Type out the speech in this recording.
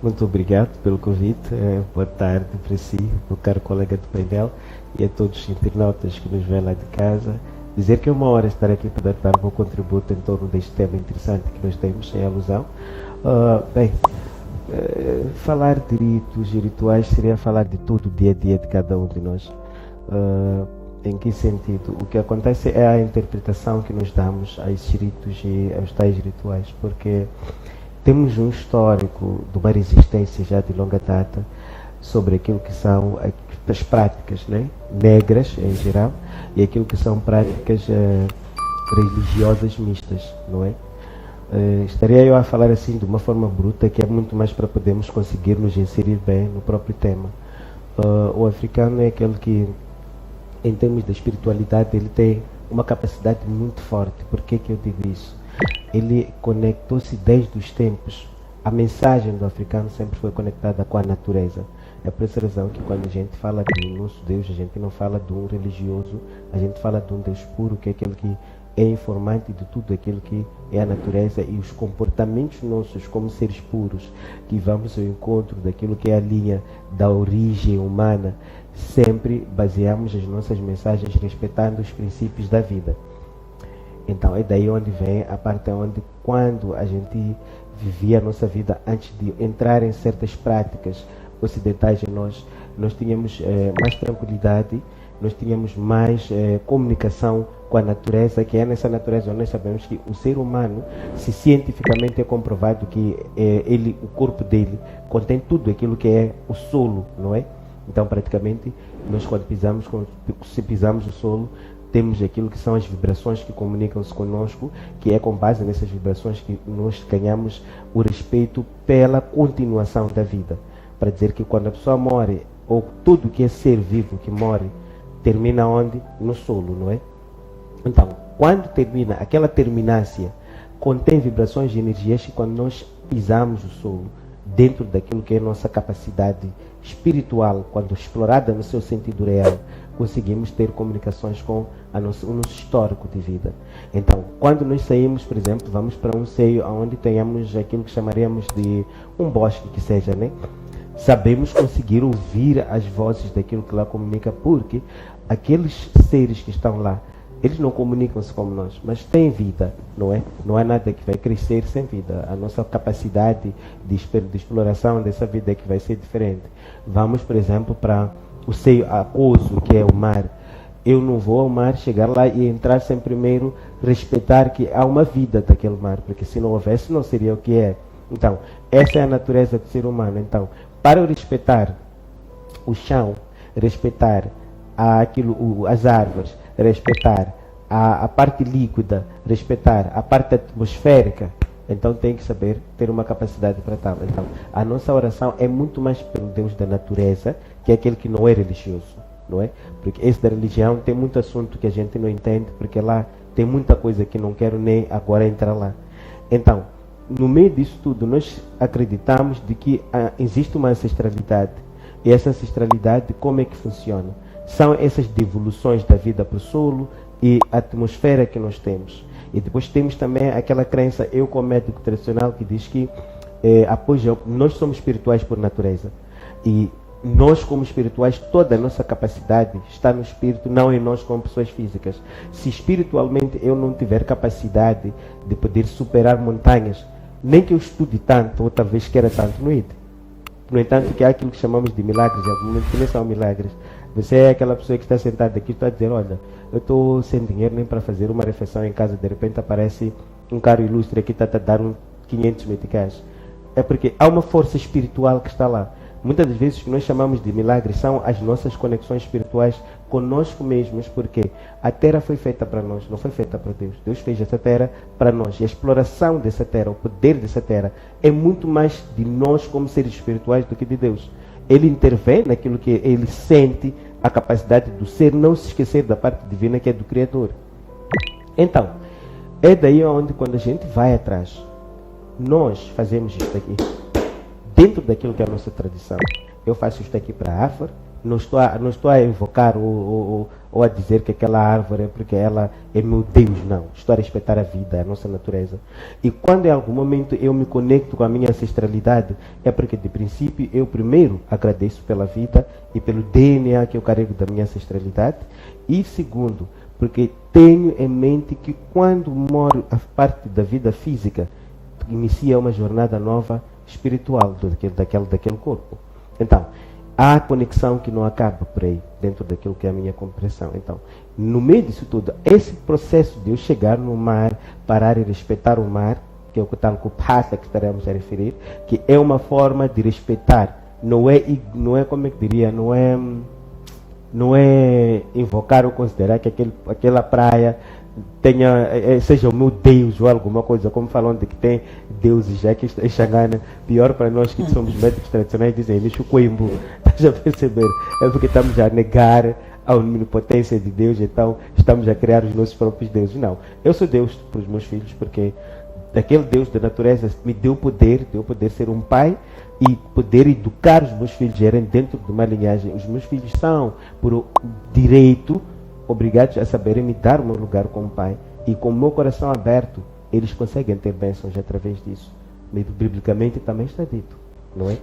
Muito obrigado pelo convite. Boa tarde para si, meu caro colega de painel, e a todos os internautas que nos vêm lá de casa. Dizer que é uma hora estar aqui para dar o meu contributo em torno deste tema interessante que nós temos em alusão. Bem, falar de ritos e rituais seria falar de todo o dia a dia de cada um de nós. Em que sentido? O que acontece é a interpretação que nos damos a esses ritos e aos tais rituais, porque temos um histórico de uma resistência já de longa data sobre aquilo que são as práticas, né, negras em geral, e aquilo que são práticas religiosas mistas, não é? Estaria eu a falar assim de uma forma bruta, que é muito mais para podermos conseguir nos inserir bem no próprio tema. O africano é aquele que, em termos de espiritualidade, ele tem uma capacidade muito forte. Por que que eu digo isso? Ele conectou-se desde os tempos. A mensagem do africano sempre foi conectada com a natureza. É por essa razão que quando a gente fala do nosso Deus, a gente não fala de um religioso, a gente fala de um Deus puro, que é aquele que é informante de tudo aquilo que é a natureza, e os comportamentos nossos como seres puros, que vamos ao encontro daquilo que é a linha da origem humana, sempre baseamos as nossas mensagens respeitando os princípios da vida. Então é daí onde vem a parte onde, quando a gente vivia a nossa vida antes de entrar em certas práticas ocidentais em nós tínhamos mais tranquilidade, nós tínhamos mais comunicação com a natureza, que é nessa natureza onde nós sabemos que o ser humano, se cientificamente é comprovado que o corpo dele contém tudo aquilo que é o solo, não é? Então praticamente nós se pisamos o solo, temos aquilo que são as vibrações que comunicam-se conosco, que é com base nessas vibrações que nós ganhamos o respeito pela continuação da vida. Para dizer que quando a pessoa morre, ou tudo que é ser vivo que morre, termina onde? No solo, não é? Então, quando termina, aquela terminância contém vibrações de energias que, quando nós pisamos o solo, dentro daquilo que é a nossa capacidade espiritual, quando explorada no seu sentido real, conseguimos ter comunicações com o nosso histórico de vida. Então, quando nós saímos, por exemplo, vamos para um seio onde tenhamos aquilo que chamaríamos de um bosque, que seja, né? Sabemos conseguir ouvir as vozes daquilo que lá comunica, porque aqueles seres que estão lá, eles não comunicam-se como nós, mas têm vida, não é? Não há nada que vai crescer sem vida. A nossa capacidade de exploração dessa vida é que vai ser diferente. Vamos, por exemplo, para o seio aquoso, que é o mar. Eu não vou ao mar, chegar lá e entrar sem primeiro respeitar que há uma vida daquele mar, porque se não houvesse, não seria o que é. Então, essa é a natureza do ser humano. Então, para eu respeitar o chão, respeitar as árvores, respeitar a parte líquida, respeitar a parte atmosférica, então tem que saber ter uma capacidade para tal. Então, a nossa oração é muito mais pelo Deus da natureza, que é aquele que não é religioso, não é? Porque esse da religião tem muito assunto que a gente não entende, porque lá tem muita coisa que não quero nem agora entrar lá. Então, no meio disso tudo, nós acreditamos de que existe uma ancestralidade. E essa ancestralidade, como é que funciona? São essas devoluções da vida para o solo e a atmosfera que nós temos. E depois temos também aquela crença, eu como médico tradicional, que diz que nós somos espirituais por natureza. E nós como espirituais, toda a nossa capacidade está no espírito, não em nós como pessoas físicas. Se espiritualmente eu não tiver capacidade de poder superar montanhas, nem que eu estude tanto, ou talvez queira tanto, não é? No entanto, que há aquilo que chamamos de milagres, e alguns que nem são milagres. Você é aquela pessoa que está sentada aqui e está a dizer, olha, eu estou sem dinheiro nem para fazer uma refeição em casa, de repente aparece um carro ilustre aqui, está a dar 500 meticais. É porque há uma força espiritual que está lá. Muitas das vezes o que nós chamamos de milagres são as nossas conexões espirituais conosco mesmos, porque a terra foi feita para nós, não foi feita para Deus. Deus fez essa terra para nós, e a exploração dessa terra, o poder dessa terra, é muito mais de nós como seres espirituais do que de Deus. Ele intervém naquilo que ele sente, a capacidade do ser não se esquecer da parte divina que é do Criador. Então, é daí onde, quando a gente vai atrás, nós fazemos isto aqui, dentro daquilo que é a nossa tradição. Eu faço isto aqui para a Afar, Não estou a invocar ou a dizer que aquela árvore é porque ela é meu Deus, não. Estou a respeitar a vida, a nossa natureza. E quando em algum momento eu me conecto com a minha ancestralidade, é porque de princípio eu primeiro agradeço pela vida e pelo DNA que eu carrego da minha ancestralidade. E segundo, porque tenho em mente que quando moro a parte da vida física, inicia uma jornada nova espiritual daquele corpo. Então, há conexão que não acaba por aí, dentro daquilo que é a minha compreensão. Então, no meio disso tudo, esse processo de eu chegar no mar, parar e respeitar o mar, que é o tal Kupata que estaremos a referir, que é uma forma de respeitar, não é como é que diria, não é invocar ou considerar que aquela praia seja o meu Deus ou alguma coisa, como falam de que tem deuses já que em Xangana, pior para nós que somos médicos tradicionais, dizem Mixo Coimbo, estás a perceber? É porque estamos a negar a onipotência de Deus, então estamos a criar os nossos próprios deuses. Não, eu sou Deus para os meus filhos porque aquele Deus da natureza me deu poder ser um pai e poder educar os meus filhos, gerem dentro de uma linhagem. Os meus filhos são, por direito, obrigados a saberem me dar o meu lugar como pai. E com o meu coração aberto, eles conseguem ter bênçãos através disso. Biblicamente também está dito, não é?